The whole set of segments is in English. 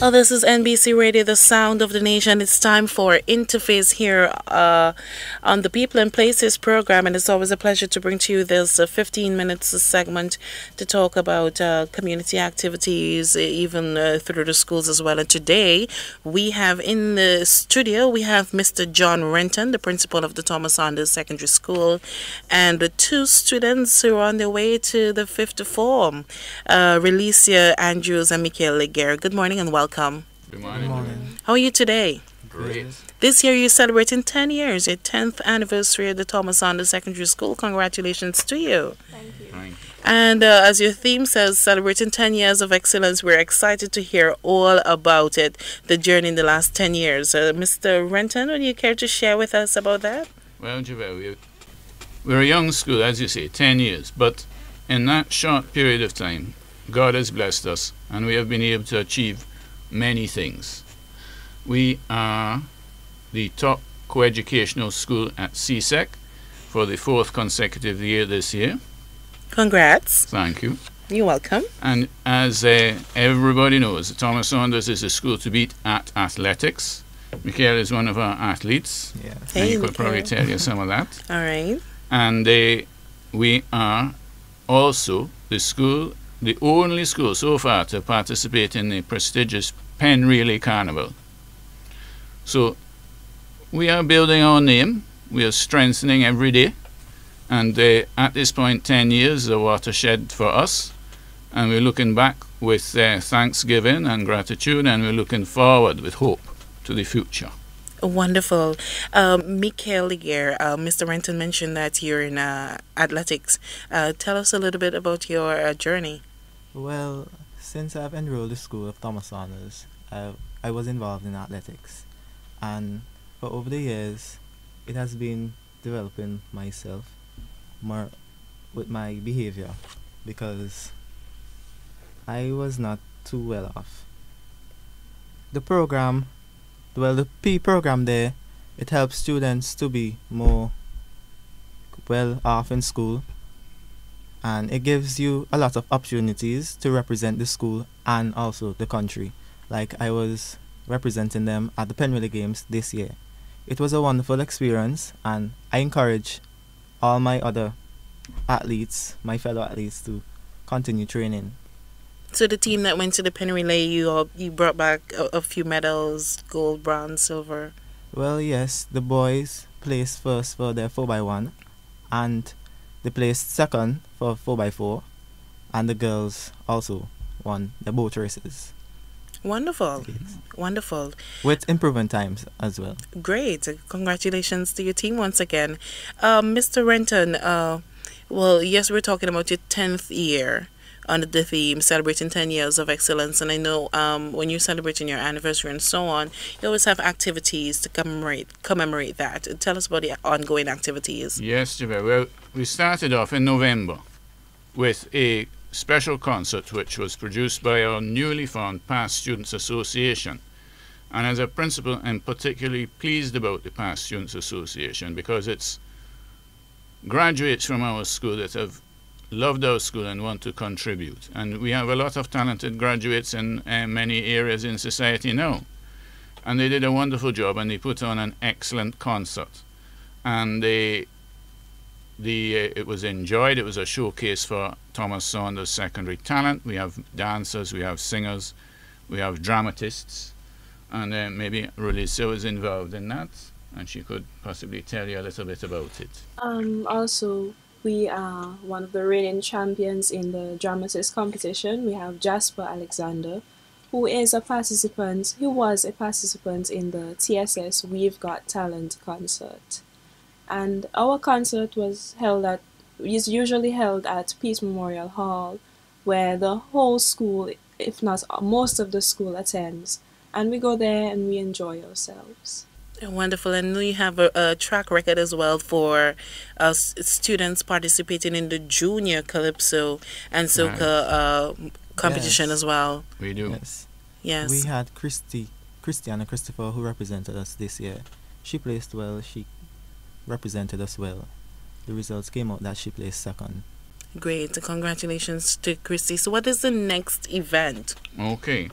Oh, this is NBC Radio, the sound of the nation. It's time for Interface here on the People and Places program, and it's always a pleasure to bring to you this 15 minutes segment to talk about community activities, even through the schools as well. And today we have in the studio, we have Mr. John Renton, the principal of the Thomas Saunders Secondary School, and the two students who are on their way to the fifth form, Relicia Andrews and Michael Leguer. Good morning and welcome. Good morning. Good morning. How are you today? Great. This year you're celebrating 10 years, your 10th anniversary of the Thomas Saunders Secondary School. Congratulations to you. Thank you. Thank you. And as your theme says, celebrating 10 years of excellence, we're excited to hear all about it, the journey in the last 10 years. Mr. Renton, would you care to share with us about that? Well, Javelle, we're a young school, as you say, 10 years. But in that short period of time, God has blessed us, and we have been able to achieve many things. We are the top coeducational school at CSEC for the 4th consecutive year this year. Congrats. Thank you. You're welcome. And as everybody knows, Thomas Saunders is a school to beat at athletics. Michael is one of our athletes. Yes. Hey, and he could Michael. probably tell you some of that. All right. And we are also the only school so far to participate in the prestigious Pen Relay Carnival. So we are building our name, we are strengthening every day, and at this point 10 years is a watershed for us, and we're looking back with thanksgiving and gratitude, and we're looking forward with hope to the future. Wonderful. Michael Leguer, Mr. Renton mentioned that you're in athletics. Tell us a little bit about your journey. Well, since I've enrolled the school of Thomas Saunders, I was involved in athletics. And for over the years, it has been developing myself more with my behavior, because I was not too well off. The program, well, the P program there, it helps students to be more well off in school, and it gives you a lot of opportunities to represent the school and also the country. Like I was representing them at the Pen Relay Games this year. It was a wonderful experience, and I encourage all my other athletes, my fellow athletes, to continue training. So the team that went to the Pen Relay, you brought back a few medals, gold, bronze, silver. Well, yes, the boys placed first for their 4x1, and they placed second for 4x4, and the girls also won their boat races. Wonderful. Yes. Wonderful. With improvement times as well. Great. Congratulations to your team once again. Mr. Renton, well, yes, we're talking about your 10th year under the theme, celebrating 10 years of excellence. And I know when you're celebrating your anniversary and so on, you always have activities to commemorate that. Tell us about the ongoing activities. Yes, Javelle. Well, we started off in November with a special concert which was produced by our newly formed Past Students Association. And as a principal, I'm particularly pleased about the Past Students Association, because it's graduates from our school that have loved our school and want to contribute. And we have a lot of talented graduates in many areas in society now. And they did a wonderful job, and they put on an excellent concert. And it was enjoyed. It was a showcase for Thomas Saunders Secondary talent. We have dancers, we have singers, we have dramatists, and maybe Relicia was involved in that, and she could possibly tell you a little bit about it. Also, we are one of the reigning champions in the dramatist competition. We have Jasper Alexander, who was a participant in the T.S.S. We've Got Talent concert. And our concert is usually held at Peace Memorial Hall, where the whole school, if not most of the school, attends. And we go there and we enjoy ourselves. Wonderful. And we have a track record as well for students participating in the junior calypso and soca competition as well. We do. Yes. Yes. We had Christiana Christopher, who represented us this year. She placed well. She represented us well. The results came out that she placed second. Great. Congratulations to Christy. So what is the next event? Okay.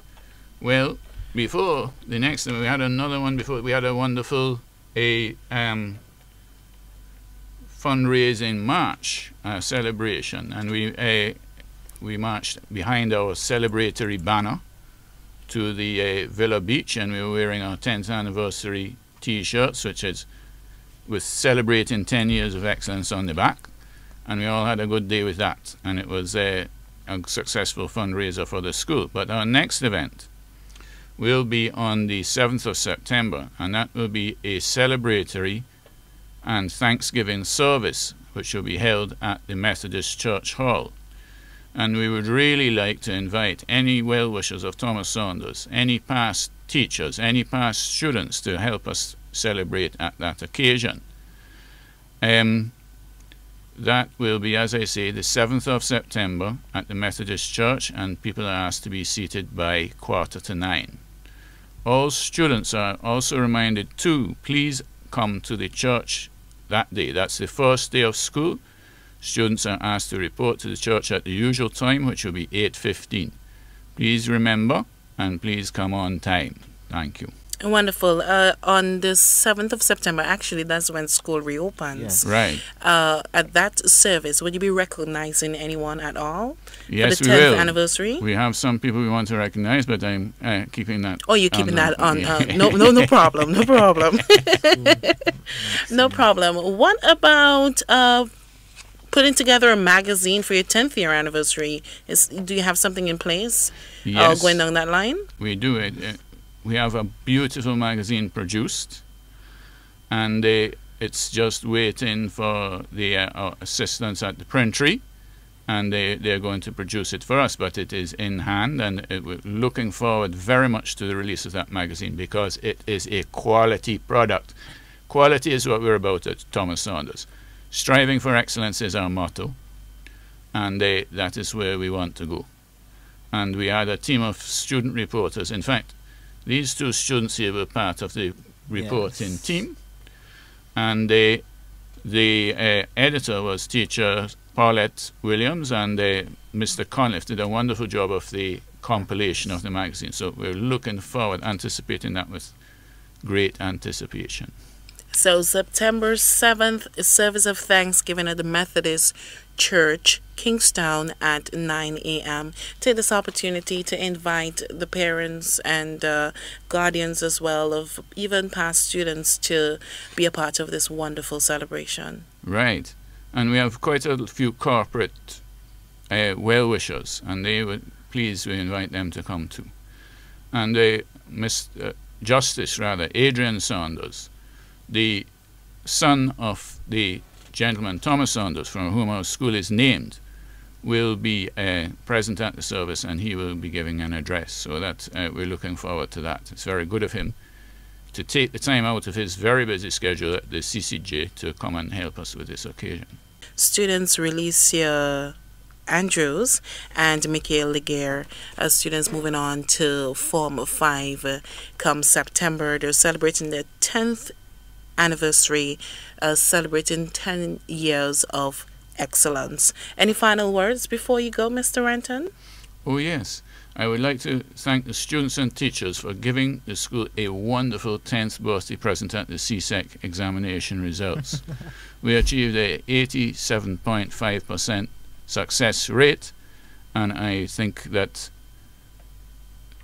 Well, before the next one, we had another one before. We had a wonderful fundraising march celebration, and we marched behind our celebratory banner to the Villa Beach, and we were wearing our 10th anniversary T-shirts, which is with celebrating 10 years of excellence on the back, and we all had a good day with that, and it was a successful fundraiser for the school. But our next event will be on the 7th of September, and that will be a celebratory and Thanksgiving service, which will be held at the Methodist Church Hall. And we would really like to invite any well-wishers of Thomas Saunders, any past teachers, any past students to help us celebrate at that occasion. That will be, as I say, the 7th of September at the Methodist Church, and people are asked to be seated by 8:45. All students are also reminded to please come to the church that day. That's the first day of school. Students are asked to report to the church at the usual time, which will be 8:15. Please remember, and please come on time. Thank you. Wonderful. On the 7th of September, actually, that's when school reopens. Yes. Right. At that service, would you be recognizing anyone at all Yes, for the we 10th will. anniversary? We have some people we want to recognize, but I'm keeping that. Oh, you're keeping that on. Yeah. No problem. No problem. No problem. What about putting together a magazine for your 10th year anniversary? Do you have something in place? Yes, Going down that line? we do it. We have a beautiful magazine produced, and it's just waiting for the our assistants at the printery, and they're going to produce it for us. But it is in hand, and we're looking forward very much to the release of that magazine, because it is a quality product. Quality is what we're about at Thomas Saunders. Striving for excellence is our motto, and that is where we want to go. And we had a team of student reporters. In fact, these two students here were part of the reporting Yes. team, and the editor was teacher Paulette Williams, and Mr. Conniff did a wonderful job of the compilation of the magazine. So we're looking forward, anticipating that with great anticipation. So September 7th, a service of Thanksgiving at the Methodist Church, Kingstown at 9 a.m. Take this opportunity to invite the parents and guardians as well of even past students to be a part of this wonderful celebration. Right. And we have quite a few corporate well-wishers, and they would please we invite them to come too. And Justice Adrian Saunders, the son of the gentleman Thomas Saunders, from whom our school is named, will be present at the service, and he will be giving an address. So that we're looking forward to that. It's very good of him to take the time out of his very busy schedule at the CCJ to come and help us with this occasion. Students Relicia Andrews and Michael Leguer, as students moving on to Form 5 come September. They're celebrating their 10th anniversary, celebrating 10 years of excellence. Any final words before you go, Mr. Renton? Oh yes, I would like to thank the students and teachers for giving the school a wonderful 10th birthday present at the CSEC examination results. We achieved a 87.5% success rate, and I think that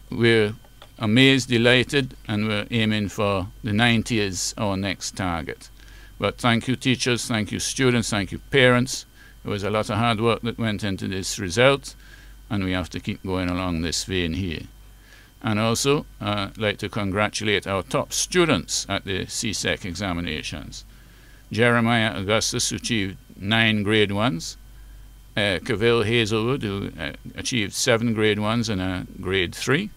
we're amazed, delighted, and we're aiming for the 90 as our next target. But thank you, teachers, thank you, students, thank you, parents. There was a lot of hard work that went into this result, and we have to keep going along this vein here. And also, I'd like to congratulate our top students at the CSEC examinations. Jeremiah Augustus, who achieved 9 grade 1s. Cavill Hazelwood, who achieved 7 grade 1s and a grade 3.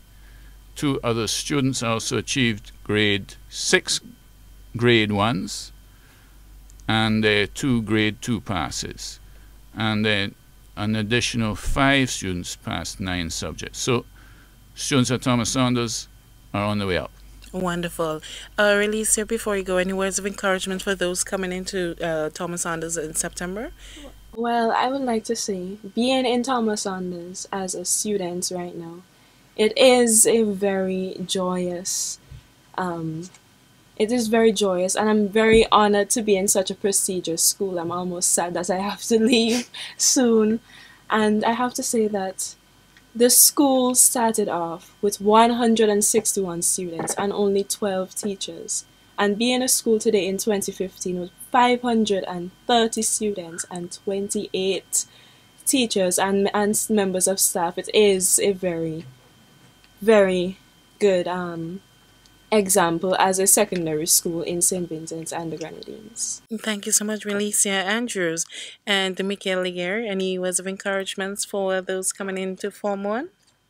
2 other students also achieved grade 6 grade 1s and 2 grade 2 passes. And an additional 5 students passed 9 subjects. So students at Thomas Saunders are on the way up. Wonderful. Relicia, before you go, any words of encouragement for those coming into Thomas Saunders in September? Well, I would like to say, being in Thomas Saunders as a student right now, It is a very joyous, um, it is very joyous, and I'm very honored to be in such a prestigious school. I'm almost sad that I have to leave soon. And I have to say that the school started off with 161 students and only 12 teachers. And being a school today in 2015 with 530 students and 28 teachers and members of staff, it is a very, very good example as a secondary school in St. Vincent and the Grenadines. Thank you so much, Relicia Andrews. And Michael Lier, any words of encouragements for those coming into Form 1?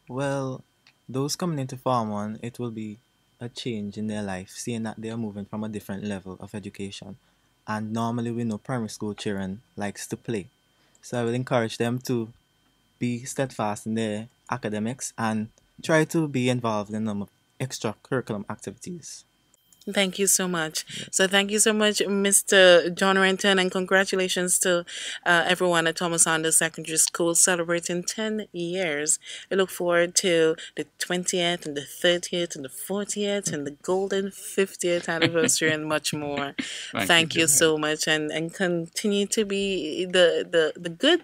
Well, those coming into Farm 1, it will be a change in their life, seeing that they are moving from a different level of education. And normally we know primary school children likes to play. So I will encourage them to be steadfast in their academics and try to be involved in extracurriculum activities. Thank you so much. So thank you so much, Mr. John Renton, and congratulations to everyone at Thomas Saunders Secondary School celebrating 10 years. I look forward to the 20th and the 30th and the 40th and the golden 50th anniversary and much more. Thank you so much, and continue to be the good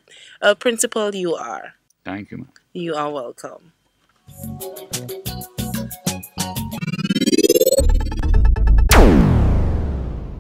principal you are. Thank you, ma'am. You are welcome.